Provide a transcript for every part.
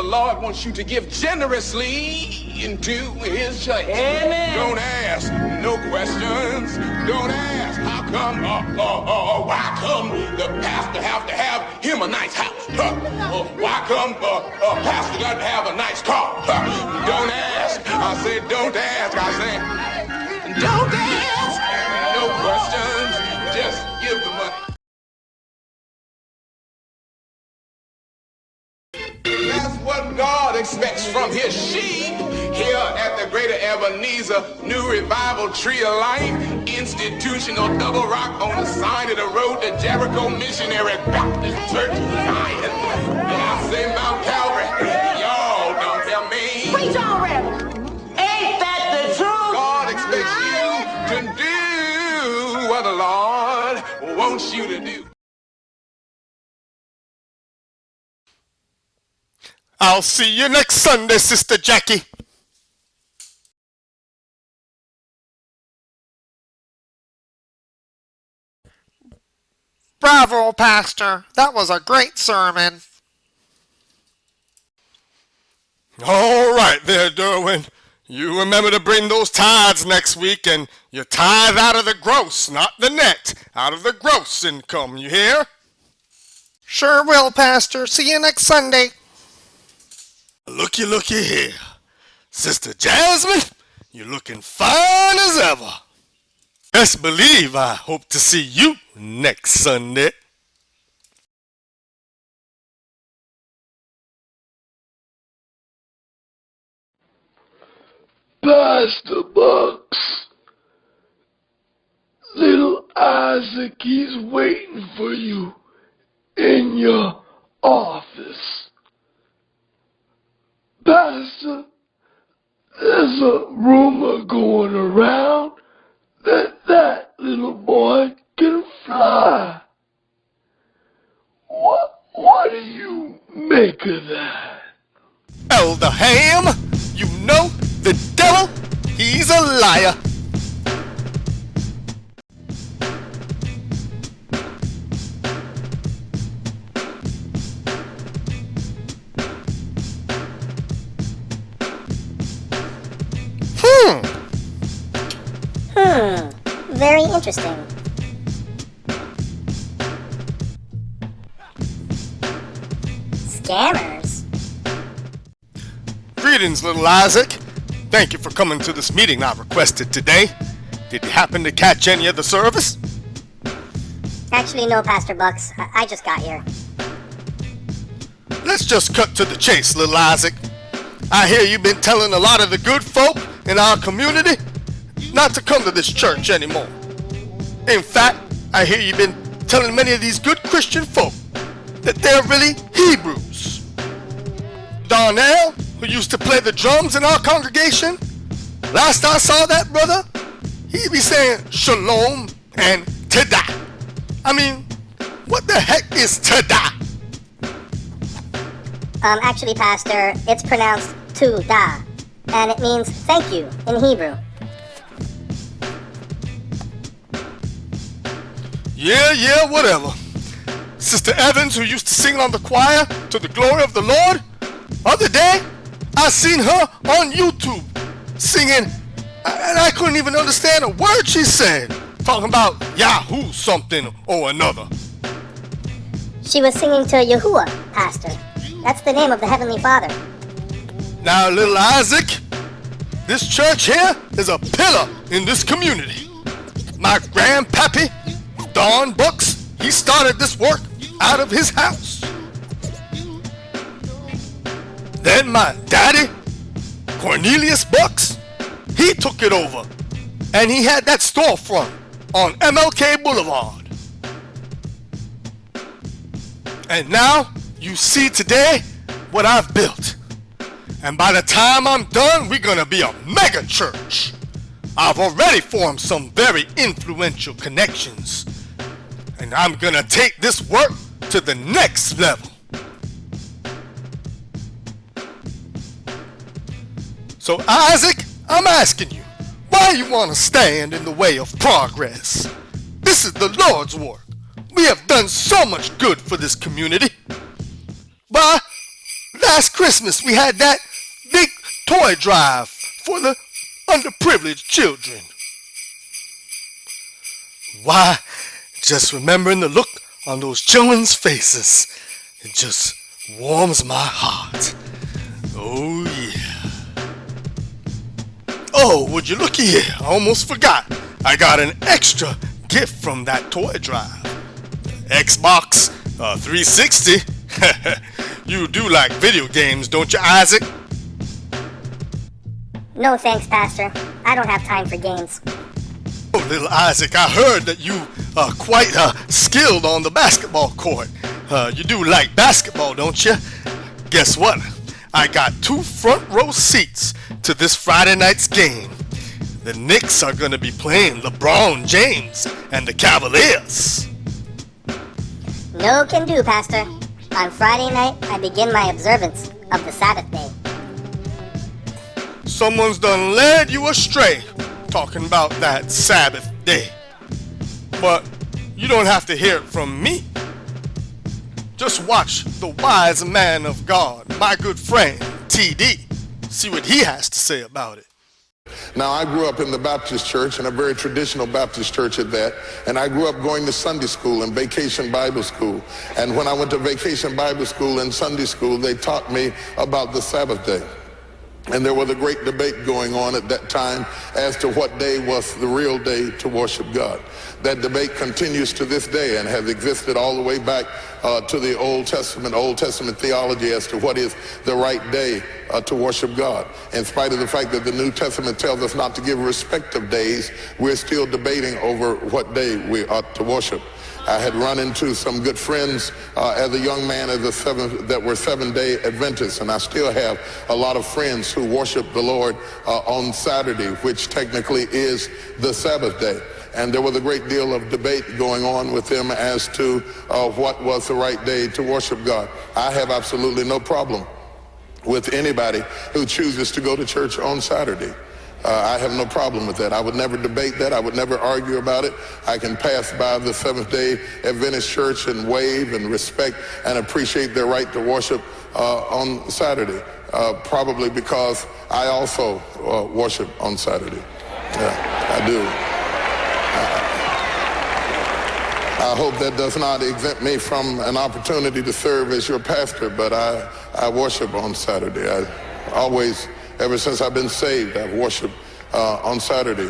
the Lord wants you to give generously into his church. Amen. Don't ask no questions. Don't ask how come, why come the pastor have to have him a nice house? Why come pastor doesn't have a nice car? Don't ask. I said don't ask. I said don't ask. No questions. Just give the money. That's what God expects from his sheep here at the Greater Ebenezer New Revival Tree of Life Institutional Double Rock on the side of the road to Jericho Missionary Baptist Church Zion. And I say Mount Calvary, y'all don't tell me. Preach already. Ain't that the truth? God expects you to do what the Lord wants you to do. I'll see you next Sunday, Sister Jackie. Bravo, Pastor. That was a great sermon. All right there, Derwin. You remember to bring those tithes next week, and you tithe out of the gross, not the net. Out of the gross income, you hear? Sure will, Pastor. See you next Sunday. Looky here. Sister Jasmine, you're looking fine as ever. Best believe I hope to see you next Sunday. Pastor Bucks, little Isaac, he's waiting for you in your office. Pastor, there's a rumor going around that little boy can fly. What do you make of that? Elder Ham, you know the devil, he's a liar. Very interesting. Scammers. Greetings, little Isaac. Thank you for coming to this meeting I requested today. Did you happen to catch any of the service? Actually, no, Pastor Bucks. I just got here. Let's just cut to the chase, little Isaac. I hear you've been telling a lot of the good folk in our community not to come to this church anymore. In fact, I hear you've been telling many of these good Christian folk that they're really Hebrews. Darnell, who used to play the drums in our congregation, last I saw that brother, he'd be saying shalom and tada. I mean, what the heck is tada? Actually, Pastor, it's pronounced tu-da, and it means thank you in Hebrew. Yeah, whatever. Sister Evans, who used to sing on the choir to the glory of the Lord, other day, I seen her on YouTube singing, and I couldn't even understand a word she said, talking about Yahoo something or another. She was singing to Yahuwah, Pastor. That's the name of the Heavenly Father. Now, little Isaac, this church here is a pillar in this community. My grandpappy, Don Bucks, he started this work out of his house. Then my daddy, Cornelius Bucks, he took it over, and he had that storefront on MLK Boulevard. And now you see today what I've built. And by the time I'm done, we're gonna be a mega church. I've already formed some very influential connections, and I'm gonna take this work to the next level. So Isaac, I'm asking you, why you want to stand in the way of progress? This is the Lord's work. We have done so much good for this community. But last Christmas we had that big toy drive for the underprivileged children. Why, just remembering the look on those children's faces, it just warms my heart. Oh yeah. Oh, would you looky here, I almost forgot. I got an extra gift from that toy drive. Xbox 360. You do like video games, don't you, Isaac? No thanks, Pastor. I don't have time for games. Oh, little Isaac, I heard that you are quite skilled on the basketball court. You do like basketball, don't you? Guess what? I got 2 front row seats to this Friday night's game. The Knicks are going to be playing LeBron James and the Cavaliers. No can do, Pastor. On Friday night, I begin my observance of the Sabbath day. Someone's done led you astray talking about that Sabbath day. But you don't have to hear it from me. Just watch the wise man of God, my good friend, TD. See what he has to say about it. Now, I grew up in the Baptist church, and a very traditional Baptist church at that, and I grew up going to Sunday school and vacation Bible school. And when I went to vacation Bible school and Sunday school, they taught me about the Sabbath day. And there was a great debate going on at that time as to what day was the real day to worship God. That debate continues to this day and has existed all the way back to the Old Testament theology as to what is the right day to worship God. In spite of the fact that the New Testament tells us not to give respect of days, we're still debating over what day we ought to worship. I had run into some good friends as a young man that were Seventh-day Adventists, and I still have a lot of friends who worship the Lord on Saturday, which technically is the Sabbath day. And there was a great deal of debate going on with them as to what was the right day to worship God. I have absolutely no problem with anybody who chooses to go to church on Saturday. I have no problem with that. I would never debate that. I would never argue about it. I can pass by the Seventh-day Adventist church and wave and respect and appreciate their right to worship on Saturday, probably because I also worship on Saturday. Yeah, I do. I hope that does not exempt me from an opportunity to serve as your pastor, but I worship on Saturday. I always, ever since I've been saved, I've worshiped on Saturday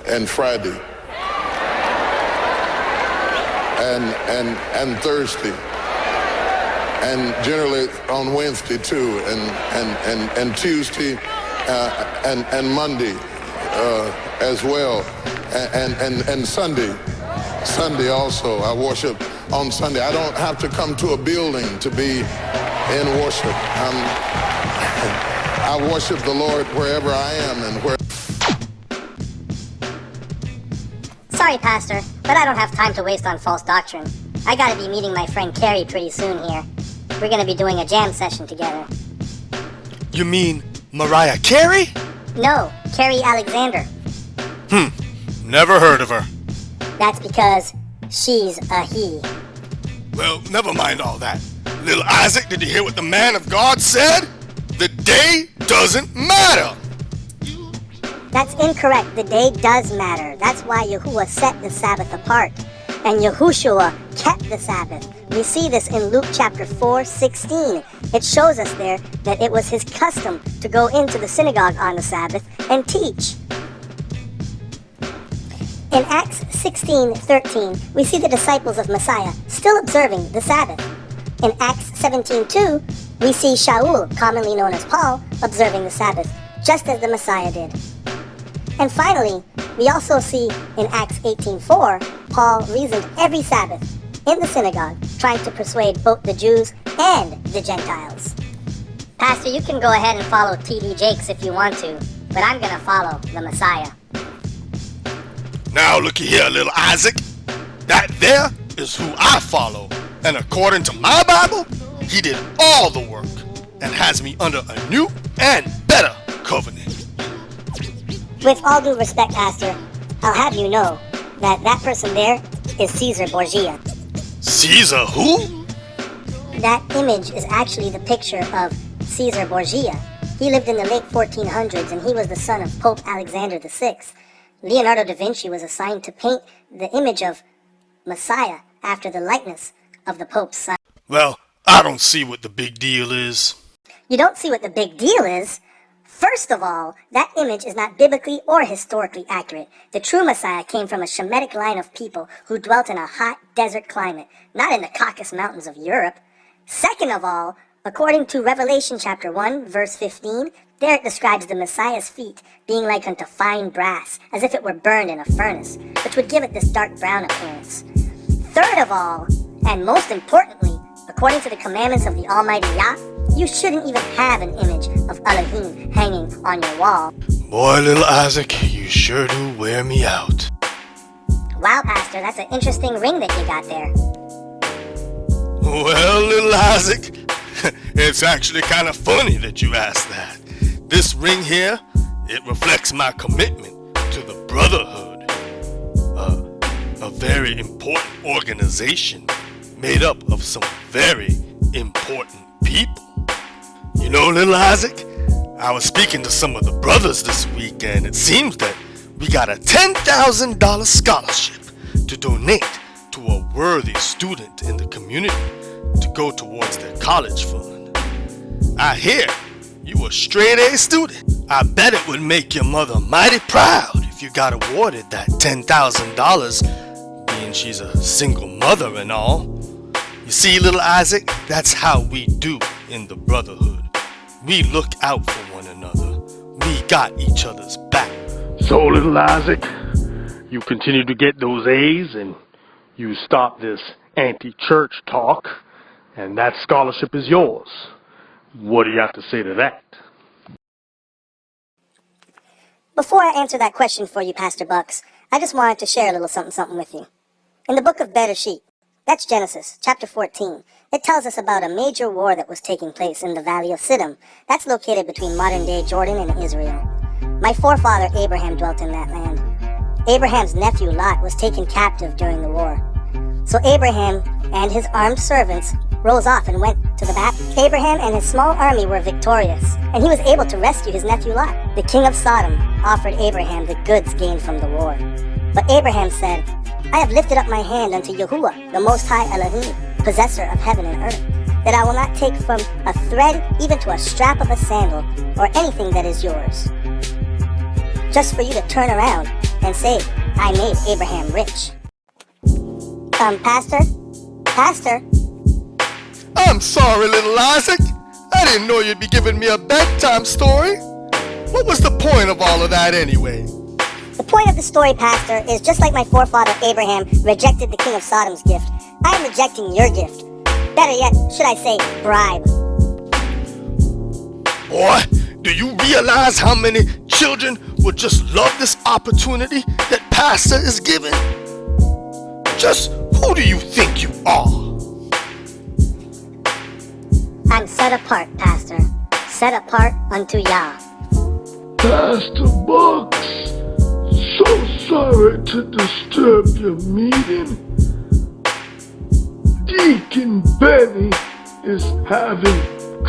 and Friday and Thursday, and generally on Wednesday too, and Tuesday and Monday as well, and Sunday also. I worship on Sunday. I don't have to come to a building to be in worship. I worship the Lord wherever I am and where. Sorry, Pastor, but I don't have time to waste on false doctrine. I gotta be meeting my friend Carrie pretty soon here. We're gonna be doing a jam session together. You mean Mariah Carey? No, Carrie Alexander. Never heard of her. That's because she's a he. Well, never mind all that. Little Isaac, did you hear what the man of God said? The day doesn't matter. That's incorrect. The day does matter. That's why Yahuwah set the Sabbath apart. And Yahushua kept the Sabbath. We see this in Luke chapter 4:16. It shows us there that it was his custom to go into the synagogue on the Sabbath and teach. In Acts 16:13, we see the disciples of Messiah still observing the Sabbath. In Acts 17:2, we see Shaul, commonly known as Paul, observing the Sabbath, just as the Messiah did. And finally, we also see in Acts 18:4, Paul reasoned every Sabbath in the synagogue, trying to persuade both the Jews and the Gentiles. Pastor, you can go ahead and follow T.D. Jakes if you want to, but I'm going to follow the Messiah. Now looky here, little Isaac. That there is who I follow. And according to my Bible, he did all the work and has me under a new and better covenant. With all due respect, Pastor, I'll have you know that that person there is Caesar Borgia. Caesar who? That image is actually the picture of Caesar Borgia. He lived in the late 1400s and he was the son of Pope Alexander VI. Leonardo da Vinci was assigned to paint the image of Messiah after the likeness of the Pope's son. Well, I don't see what the big deal is. You don't see what the big deal is? First of all, that image is not biblically or historically accurate. The true Messiah came from a Shemitic line of people who dwelt in a hot desert climate, not in the Caucasus Mountains of Europe. Second of all, according to Revelation chapter 1, verse 15, there it describes the Messiah's feet being like unto fine brass, as if it were burned in a furnace, which would give it this dark brown appearance. Third of all, and most importantly, according to the commandments of the Almighty Yah, you shouldn't even have an image of Elohim hanging on your wall. Boy, Lil Isaac, you sure do wear me out. Wow, Pastor, that's an interesting ring that you got there. Well, Lil Isaac, it's actually kind of funny that you asked that. This ring here, it reflects my commitment to the Brotherhood, a very important organization made up of some very important people. You know, Lil Isaac, I was speaking to some of the brothers this week, and it seems that we got a $10,000 scholarship to donate to a worthy student in the community to go towards their college fund. I hear you a straight A student. I bet it would make your mother mighty proud if you got awarded that $10,000, being she's a single mother and all. You see, Little Isaac, that's how we do in the Brotherhood. We look out for one another. We got each other's back. So, Little Isaac, you continue to get those A's and you stop this anti-church talk, and that scholarship is yours. What do you have to say to that? Before I answer that question for you, Pastor Bucks, I just wanted to share a little something with you. In the book of Bereshit, that's Genesis, chapter 14, it tells us about a major war that was taking place in the valley of Siddim. That's located between modern-day Jordan and Israel. My forefather Abraham dwelt in that land. Abraham's nephew Lot was taken captive during the war. So Abraham and his armed servants rose off and went to the battle. Abraham and his small army were victorious, and he was able to rescue his nephew Lot. The king of Sodom offered Abraham the goods gained from the war. But Abraham said, I have lifted up my hand unto Yahuwah, the Most High Elohim, possessor of heaven and earth, that I will not take from a thread even to a strap of a sandal, or anything that is yours. Just for you to turn around and say, I made Abraham rich. Pastor? I'm sorry, Little Isaac. I didn't know you'd be giving me a bedtime story. What was the point of all of that anyway? The point of the story, Pastor, is just like my forefather Abraham rejected the king of Sodom's gift, I am rejecting your gift. Better yet, should I say, bribe. Boy, do you realize how many children would just love this opportunity that Pastor is giving? Just who do you think you are? I'm set apart, Pastor. Set apart unto Yah. Pastor Bucks, so sorry to disturb your meeting. Deacon Benny is having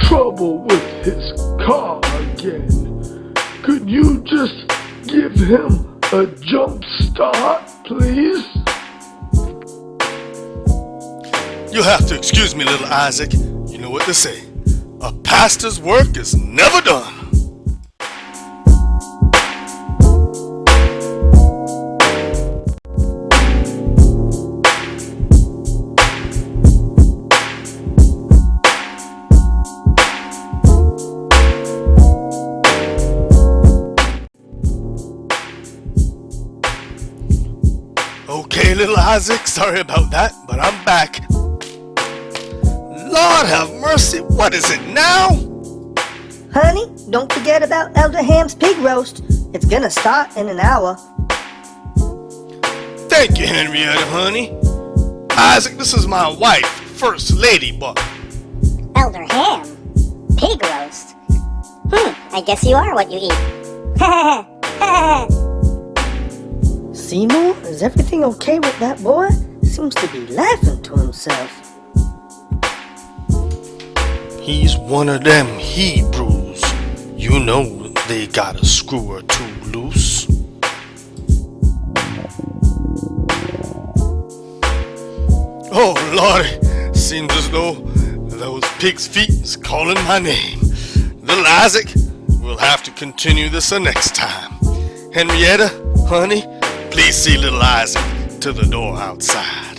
trouble with his car again. Could you just give him a jump start, please? You'll have to excuse me, Little Isaac. You know what they say. A pastor's work is never done. Okay, Little Isaac, sorry about that, but I'm back. Lord have mercy, what is it now? Honey, don't forget about Elder Ham's pig roast. It's gonna start in an hour. Thank you, Henrietta, honey. Isaac, this is my wife, First Lady Buck. Elder Ham? Pig roast? I guess you are what you eat. Seymour, is everything okay with that boy? Seems to be laughing to himself. He's one of them Hebrews. You know they got a screw or two loose. Oh Lordy, seems as though those pig's feet is calling my name. Little Isaac, we'll have to continue this the next time. Henrietta, honey, please see little Isaac to the door outside.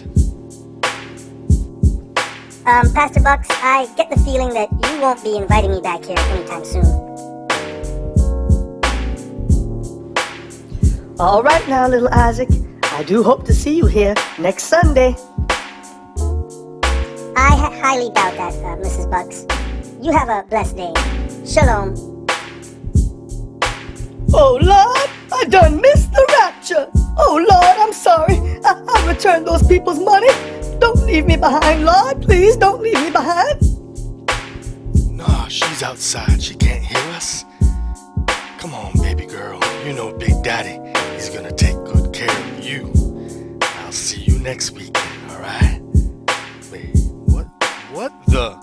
Pastor Bucks, I get the feeling that you won't be inviting me back here anytime soon. All right now, little Isaac. I do hope to see you here next Sunday. I highly doubt that, Mrs. Bucks. You have a blessed day. Shalom. Oh, Lord, I done missed the rapture. Oh, Lord, I'm sorry. I'll return those people's money. Don't leave me behind, Lord. Please don't leave me behind. No, she's outside. She can't hear us. Come on, baby girl. You know Big Daddy, he's gonna take good care of you. I'll see you next weekend, alright? Wait, what the?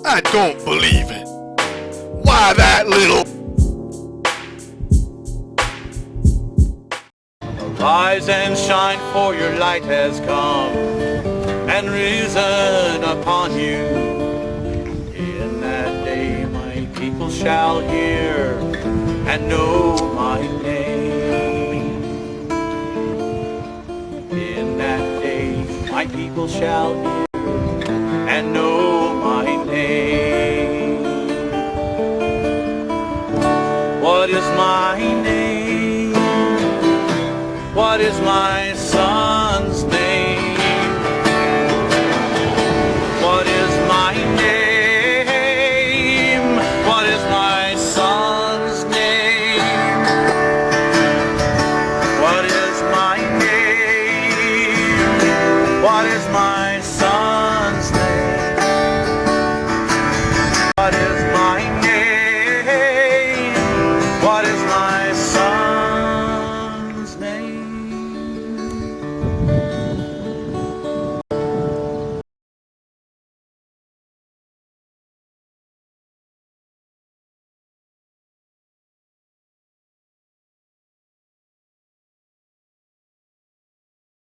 I don't believe it. Why that little... Rise and shine, for your light has come and risen upon you. In that day my people shall hear and know my name. In that day my people shall hear and know my name. What is my name? What is my